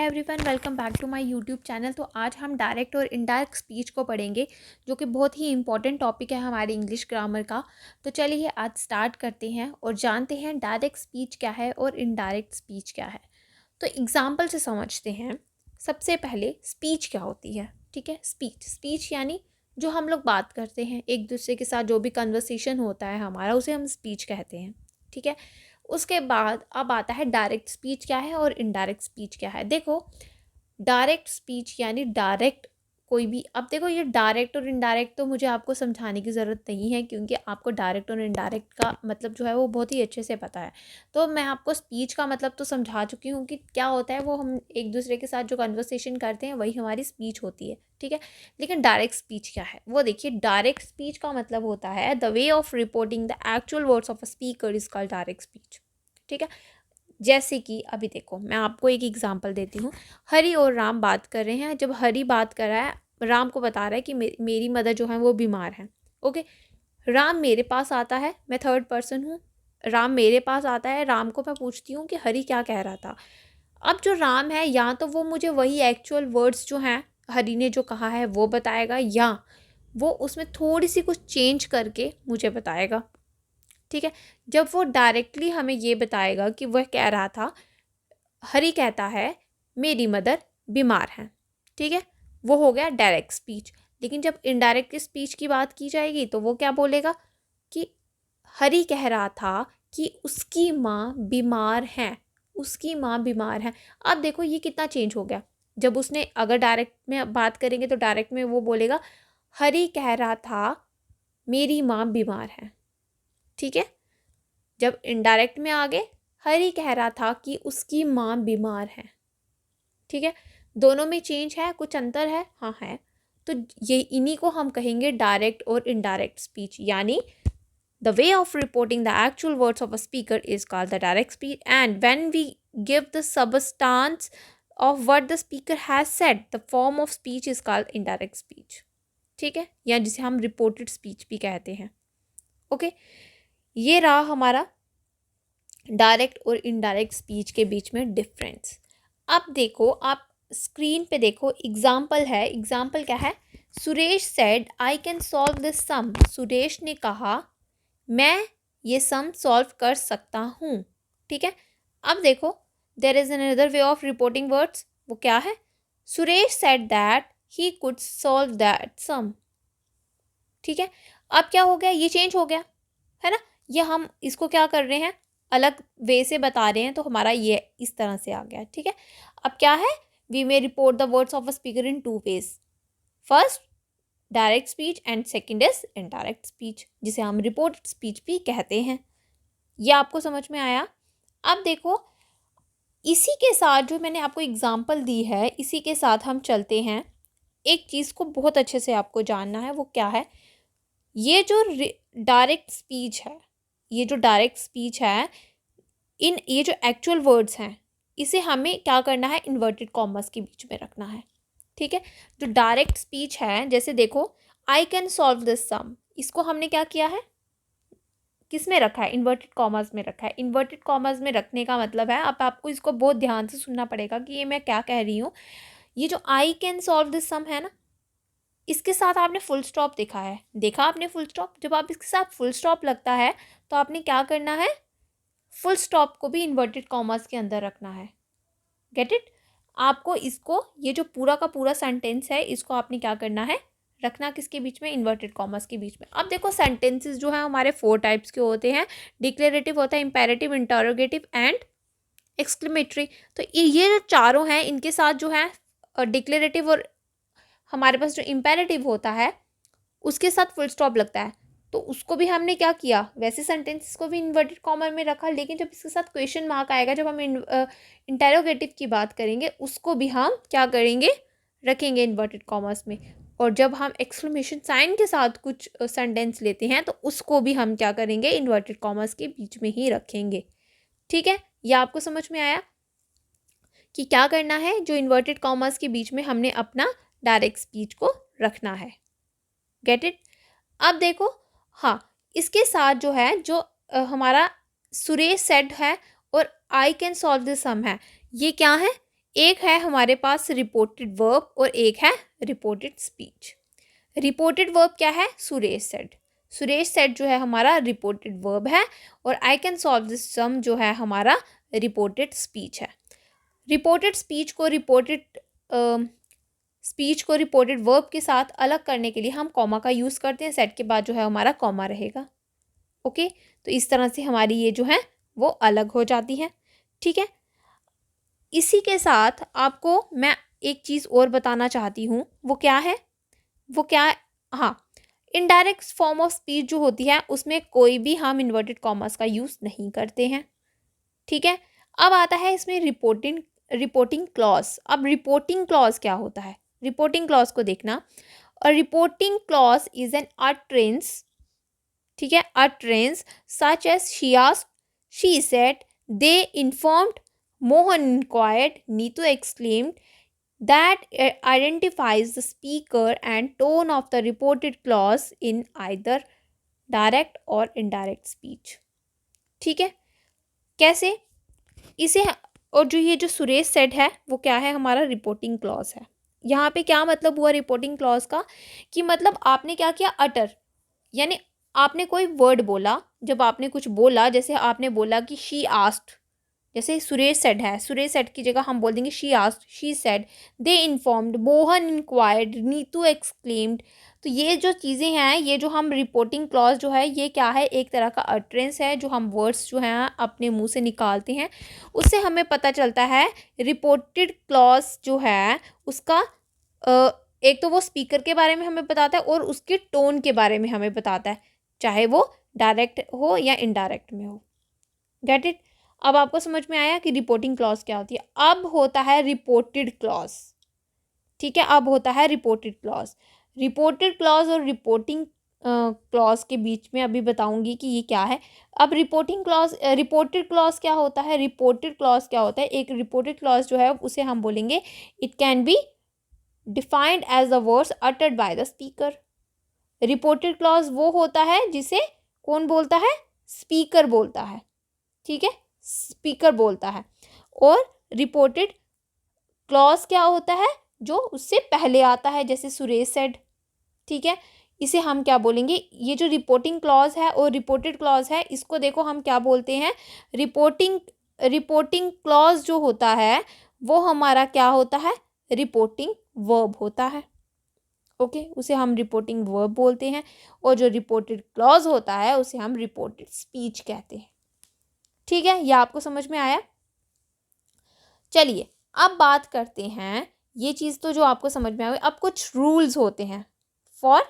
Everyone, welcome back to my YouTube channel. तो आज हम डायरेक्ट और इनडायरेक्ट स्पीच को पढ़ेंगे, जो कि बहुत ही इंपॉर्टेंट टॉपिक है हमारे इंग्लिश ग्रामर का। तो चलिए आज स्टार्ट करते हैं और जानते हैं डायरेक्ट स्पीच क्या है और इनडायरेक्ट स्पीच क्या है। तो एग्जाम्पल से समझते हैं। सबसे पहले स्पीच क्या होती है। ठीक है, स्पीच यानी जो हम लोग बात करते हैं एक दूसरे के साथ, जो भी कन्वर्सेशन होता है हमारा, उसे हम स्पीच कहते हैं। ठीक है, उसके बाद अब आता है डायरेक्ट स्पीच क्या है और इनडायरेक्ट स्पीच क्या है। देखो, डायरेक्ट स्पीच यानी डायरेक्ट कोई भी, अब देखो ये डायरेक्ट और इनडायरेक्ट तो मुझे आपको समझाने की ज़रूरत नहीं है, क्योंकि आपको डायरेक्ट और इनडायरेक्ट का मतलब जो है वो बहुत ही अच्छे से पता है। तो मैं आपको स्पीच का मतलब तो समझा चुकी हूँ कि क्या होता है। वो हम एक दूसरे के साथ जो कन्वर्सेशन करते हैं वही हमारी स्पीच होती है। ठीक है, लेकिन डायरेक्ट स्पीच क्या है वो देखिए। डायरेक्ट स्पीच का मतलब होता है the way of reporting the actual words of a speaker is called direct speech. ठीक है, जैसे कि अभी देखो मैं आपको एक एग्जांपल देती हूँ। हरी और राम बात कर रहे हैं। जब हरी बात कर रहा है, राम को बता रहा है कि मेरी मदर जो है वो बीमार है। ओके, राम मेरे पास आता है, मैं थर्ड पर्सन हूँ। राम मेरे पास आता है, राम को मैं पूछती हूँ कि हरी क्या कह रहा था। अब जो राम है, या तो वो मुझे वही एक्चुअल वर्ड्स जो हैं हरी ने जो कहा है वो बताएगा, या वो उसमें थोड़ी सी कुछ चेंज करके मुझे बताएगा। ठीक है, जब वो डायरेक्टली हमें ये बताएगा कि वह कह रहा था, हरी कहता है मेरी मदर बीमार है। ठीक है, वो हो गया डायरेक्ट स्पीच। लेकिन जब इनडायरेक्ट स्पीच की बात की जाएगी तो वो क्या बोलेगा कि हरी कह रहा था कि उसकी माँ बीमार है, उसकी माँ बीमार है। अब देखो ये कितना चेंज हो गया। जब उसने, अगर डायरेक्ट में बात करेंगे तो डायरेक्ट में वो बोलेगा हरी कह रहा था मेरी माँ बीमार है। ठीक है, जब इनडायरेक्ट में आ गए, हरी कह रहा था कि उसकी माँ बीमार है। ठीक है, दोनों में चेंज है, कुछ अंतर है, हाँ है। तो ये इन्हीं को हम कहेंगे डायरेक्ट और इनडायरेक्ट स्पीच, यानी the way of reporting the actual words of a speaker is called the direct speech, and when we give the substance of what the speaker has said, the form of speech is called indirect speech. ठीक है, या जिसे हम reported speech भी कहते हैं। Okay, ये रहा हमारा डायरेक्ट और इनडायरेक्ट स्पीच के बीच में डिफरेंस। अब देखो, आप स्क्रीन पे देखो, एग्जाम्पल है। एग्जाम्पल क्या है? Suresh said I can solve this sum. Suresh ने कहा मैं ये सम सॉल्व कर सकता हूँ। ठीक है, अब देखो, there is another way of reporting words. वो क्या है? Suresh said that he could solve that sum. ठीक है, अब क्या हो गया? ये चेंज हो गया है ना। ये हम इसको क्या कर रहे हैं, अलग वे से बता रहे हैं, तो हमारा ये इस तरह से आ गया। ठीक है, अब क्या है? We may report the words of a speaker in two ways. First direct speech and second is indirect speech, जिसे हम रिपोर्टेड स्पीच भी कहते हैं। ये आपको समझ में आया? अब देखो, इसी के साथ जो मैंने आपको एग्जाम्पल दी है, इसी के साथ हम चलते हैं। एक चीज़ को बहुत अच्छे से आपको जानना है, वो क्या है? ये जो डायरेक्ट स्पीच है, ये जो डायरेक्ट स्पीच है, इन ये जो एक्चुअल वर्ड्स हैं, इसे हमें क्या करना है? इन्वर्टेड कॉमर्स के बीच में रखना है। ठीक है, जो डायरेक्ट स्पीच है, जैसे देखो आई कैन सॉल्व दिस सम, इसको हमने क्या किया है? किस में रखा है? इन्वर्टेड कॉमर्स में रखा है। इन्वर्टेड कॉमर्स में रखने का मतलब है, अब आपको इसको बहुत ध्यान से सुनना पड़ेगा कि ये मैं क्या कह रही हूँ। ये जो आई कैन सॉल्व दिस सम है ना, इसके साथ आपने फुल स्टॉप देखा है, देखा आपने फुल स्टॉप? जब आप इसके साथ फुल स्टॉप लगता है तो आपने क्या करना है? फुल स्टॉप को भी इन्वर्टेड कॉमर्स के अंदर रखना है। Get it? आपको इसको, ये जो पूरा का पूरा सेंटेंस है, इसको आपने क्या करना है? रखना किसके बीच में? इन्वर्टेड कॉमर्स के बीच में। अब देखो, सेंटेंसेस जो है हमारे 4 टाइप्स के होते हैं। डिक्लेरेटिव होता है, इंपेरेटिव, इंटरोगेटिव एंड एक्सक्लेमेटरी। तो ये जो चारों हैं, इनके साथ जो है डिक्लेरेटिव और हमारे पास जो इंपेरेटिव होता है, उसके साथ फुल स्टॉप लगता है। तो उसको भी हमने क्या किया? वैसे सेंटेंसेस को भी इन्वर्टेड कॉमर में रखा, लेकिन जब इसके साथ क्वेश्चन मार्क आएगा, जब हम इंटेरोगेटिव की बात करेंगे, उसको भी हम क्या करेंगे? रखेंगे इन्वर्टेड कॉमर्स में। और जब हम एक्सक्लेमेशन साइन के साथ कुछ सेंटेंस लेते हैं, तो उसको भी हम क्या करेंगे? इन्वर्टेड कॉमर्स के बीच में ही रखेंगे। ठीक है, यह आपको समझ में आया कि क्या करना है? जो इन्वर्टेड कॉमर्स के बीच में हमने अपना डायरेक्ट स्पीच को रखना है। Get it? अब देखो, हाँ, इसके साथ जो है, जो हमारा सुरेश सेड है और आई कैन सॉल्व दिस सम है, ये क्या है? एक है हमारे पास रिपोर्टेड वर्ब और एक है रिपोर्टेड स्पीच। रिपोर्टेड वर्ब क्या है? सुरेश सेड। सुरेश सेड जो है हमारा रिपोर्टेड वर्ब है और आई कैन सॉल्व दिस सम जो है हमारा रिपोर्टेड स्पीच है। रिपोर्टेड स्पीच को रिपोर्टेड वर्ब के साथ अलग करने के लिए हम कॉमा का यूज़ करते हैं। सेट के बाद जो है हमारा कॉमा रहेगा। ओके, तो इस तरह से हमारी ये जो है वो अलग हो जाती है। ठीक है, इसी के साथ आपको मैं एक चीज़ और बताना चाहती हूँ। वो क्या है? हाँ, इनडायरेक्ट फॉर्म ऑफ स्पीच जो होती है उसमें कोई भी हम इन्वर्टेड कॉमर्स का यूज़ नहीं करते हैं। ठीक है, अब आता है इसमें रिपोर्टिंग क्लॉज। अब रिपोर्टिंग क्लॉज क्या होता है? रिपोर्टिंग क्लॉज को देखना। और reporting clause is an utterance, ठीक है, utterance such as she asked, she said, they informed, Mohan inquired, Neetu exclaimed, that identifies the speaker and tone of the reported clause in either direct or indirect speech। ठीक है, कैसे? इसे और जो ये जो सुरेश सेड है वो क्या है? हमारा रिपोर्टिंग क्लॉज है। यहाँ पे क्या मतलब हुआ रिपोर्टिंग क्लॉज का? कि मतलब आपने क्या किया? अटर, यानी आपने कोई वर्ड बोला। जब आपने कुछ बोला, जैसे आपने बोला कि शी आस्क्ड, जैसे सुरेश सेड है, सुरेश सेड की जगह हम बोल देंगे she asked, she said, they informed, Mohan inquired, Neetu exclaimed. तो ये जो चीज़ें हैं, ये जो हम रिपोर्टिंग क्लॉज जो है ये क्या है? एक तरह का अटरेंस है जो हम वर्ड्स जो हैं अपने मुंह से निकालते हैं। उससे हमें पता चलता है रिपोर्टेड क्लॉज जो है उसका एक तो वो स्पीकर के बारे में हमें बताता है और उसके टोन के बारे में हमें बताता है, चाहे वो डायरेक्ट हो या इनडायरेक्ट में हो। Get it? अब आपको समझ में आया कि रिपोर्टिंग क्लॉज क्या होती है। अब होता है रिपोर्टेड क्लॉज। ठीक है, अब होता है रिपोर्टेड क्लॉज। रिपोर्टेड क्लॉज और रिपोर्टिंग क्लॉज के बीच में अभी बताऊंगी कि ये क्या है। अब रिपोर्टेड क्लॉज क्या होता है? रिपोर्टेड क्लॉज क्या होता है? एक रिपोर्टेड क्लॉज जो है उसे हम बोलेंगे it can be defined as the words uttered by the speaker. Reported clause वो होता है जिसे कौन बोलता है? स्पीकर बोलता है। ठीक है, स्पीकर बोलता है। और रिपोर्टेड क्लॉज क्या होता है? जो उससे पहले आता है, जैसे सुरेश सेड। ठीक है, इसे हम क्या बोलेंगे? ये जो रिपोर्टिंग क्लॉज है और रिपोर्टेड क्लॉज है, इसको देखो हम क्या बोलते हैं? रिपोर्टिंग क्लॉज जो होता है वो हमारा क्या होता है? रिपोर्टिंग वर्ब होता है। ओके, उसे हम रिपोर्टिंग वर्ब बोलते हैं। और जो रिपोर्टेड क्लॉज होता है उसे हम रिपोर्टेड स्पीच कहते हैं। ठीक है, यह आपको समझ में आया? चलिए अब बात करते हैं, ये चीज़ तो जो आपको समझ में आ गई। अब कुछ रूल्स होते हैं for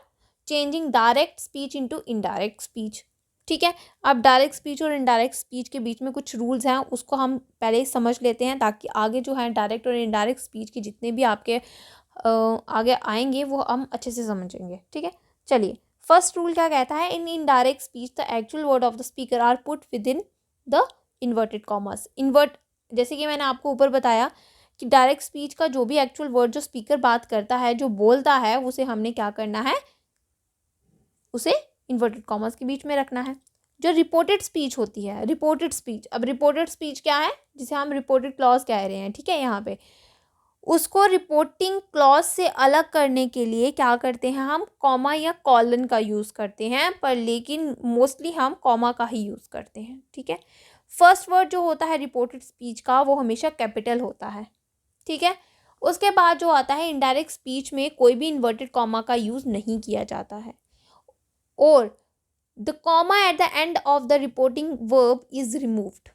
changing direct speech into indirect speech. ठीक है, अब डायरेक्ट स्पीच और इनडायरेक्ट स्पीच के बीच में कुछ रूल्स हैं, उसको हम पहले ही समझ लेते हैं ताकि आगे जो है डायरेक्ट और इनडायरेक्ट स्पीच के जितने भी आपके आगे आएंगे वो हम अच्छे से समझेंगे। ठीक है, चलिए फर्स्ट रूल क्या कहता है? In indirect speech the actual word of the speaker are put within the inverted commas. जैसे कि मैंने आपको ऊपर बताया कि डायरेक्ट स्पीच का जो भी एक्चुअल वर्ड जो स्पीकर बात करता है, जो बोलता है, उसे हमने क्या करना है? उसे इन्वर्टेड कॉमर्स के बीच में रखना है। जो रिपोर्टेड स्पीच होती है, रिपोर्टेड स्पीच, अब रिपोर्टेड स्पीच क्या है? जिसे हम रिपोर्टेड क्लॉज कह रहे हैं। ठीक है, यहाँ पे उसको रिपोर्टिंग क्लॉज से अलग करने के लिए क्या करते हैं? हम कॉमा या कॉलन का यूज़ करते हैं, पर लेकिन मोस्टली हम कॉमा का ही यूज़ करते हैं। ठीक है, फर्स्ट वर्ड जो होता है रिपोर्टेड स्पीच का वो हमेशा कैपिटल होता है। ठीक है, उसके बाद जो आता है इनडायरेक्ट स्पीच में कोई भी इन्वर्टेड कॉमा का यूज़ नहीं किया जाता है। और the comma at the end of the reporting verb is removed.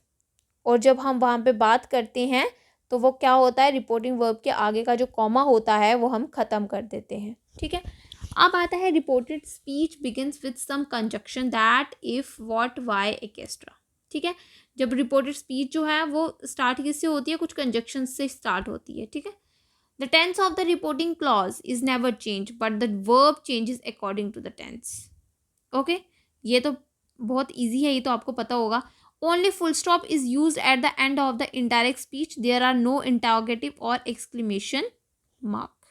और जब हम वहाँ पे बात करते हैं तो वो क्या होता है? रिपोर्टिंग वर्ब के आगे का जो कॉमा होता है वो हम ख़त्म कर देते हैं। ठीक है, अब आता है reported speech begins with some conjunction that if what why etcetera. ठीक है, जब रिपोर्टेड स्पीच जो है वो स्टार्ट किससे होती है? कुछ कंजक्शन से स्टार्ट होती है। ठीक है, the tense of the reporting clause is never change but the verb changes according to the tense. Okay, ये तो बहुत ईजी है, ये तो आपको पता होगा। Only full stop is used at the end of the indirect speech. There are no interrogative or exclamation mark.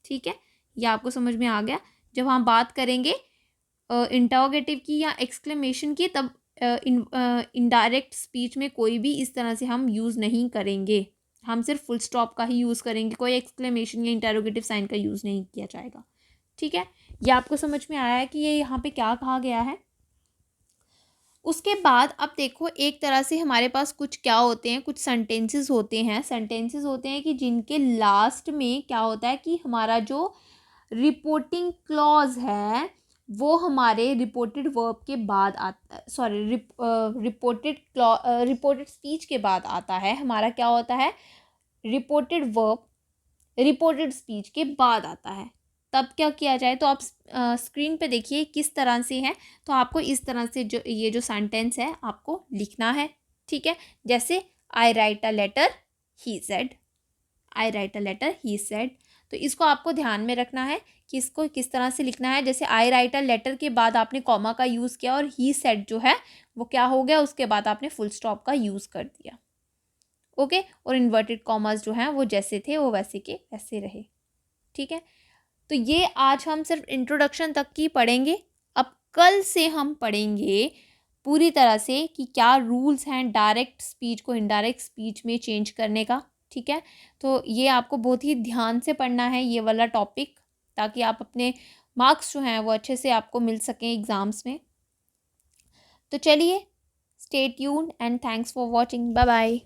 ठीक है, ये आपको समझ में आ गया। जब हम बात करेंगे इंटरोगेटिव की या एक्सक्लेमेशन की, तब इनडायरेक्ट स्पीच में कोई भी इस तरह से हम यूज़ नहीं करेंगे। हम सिर्फ फुल स्टॉप का ही यूज़ करेंगे, कोई एक्सक्लेमेशन या इंटेरोगेटिव साइन का यूज़ नहीं किया जाएगा। ठीक है, ये आपको समझ में आया है कि ये यहाँ पे क्या कहा गया है। उसके बाद अब देखो, एक तरह से हमारे पास कुछ क्या होते हैं, कुछ सेंटेंसेस होते हैं कि जिनके लास्ट में क्या होता है कि हमारा जो रिपोर्टिंग क्लॉज है वो हमारे रिपोर्टेड वर्ब के बाद आता, सॉरी रिपोर्टेड स्पीच के बाद आता है। हमारा क्या होता है, रिपोर्टेड वर्ब रिपोर्टेड स्पीच के बाद आता है। तब क्या किया जाए, तो आप स्क्रीन पे देखिए किस तरह से है। तो आपको इस तरह से जो ये जो सेंटेंस है आपको लिखना है। ठीक है, जैसे I write a letter he said, I write a letter he said. तो इसको आपको ध्यान में रखना है कि इसको किस तरह से लिखना है। जैसे आई राइट अ लेटर के बाद आपने कॉमा का यूज़ किया और ही सेड जो है वो क्या हो गया, उसके बाद आपने फुल स्टॉप का यूज़ कर दिया। ओके, और इन्वर्टेड कॉमास जो हैं वो जैसे थे वो वैसे के वैसे रहे। ठीक है, तो ये आज हम सिर्फ इंट्रोडक्शन तक की पढ़ेंगे। अब कल से हम पढ़ेंगे पूरी तरह से कि क्या रूल्स हैं डायरेक्ट स्पीच को इनडायरेक्ट स्पीच में चेंज करने का। ठीक है, तो ये आपको बहुत ही ध्यान से पढ़ना है ये वाला टॉपिक, ताकि आप अपने मार्क्स जो हैं वो अच्छे से आपको मिल सकें एग्ज़ाम्स में। तो चलिए, stay tuned and thanks for watching, bye bye.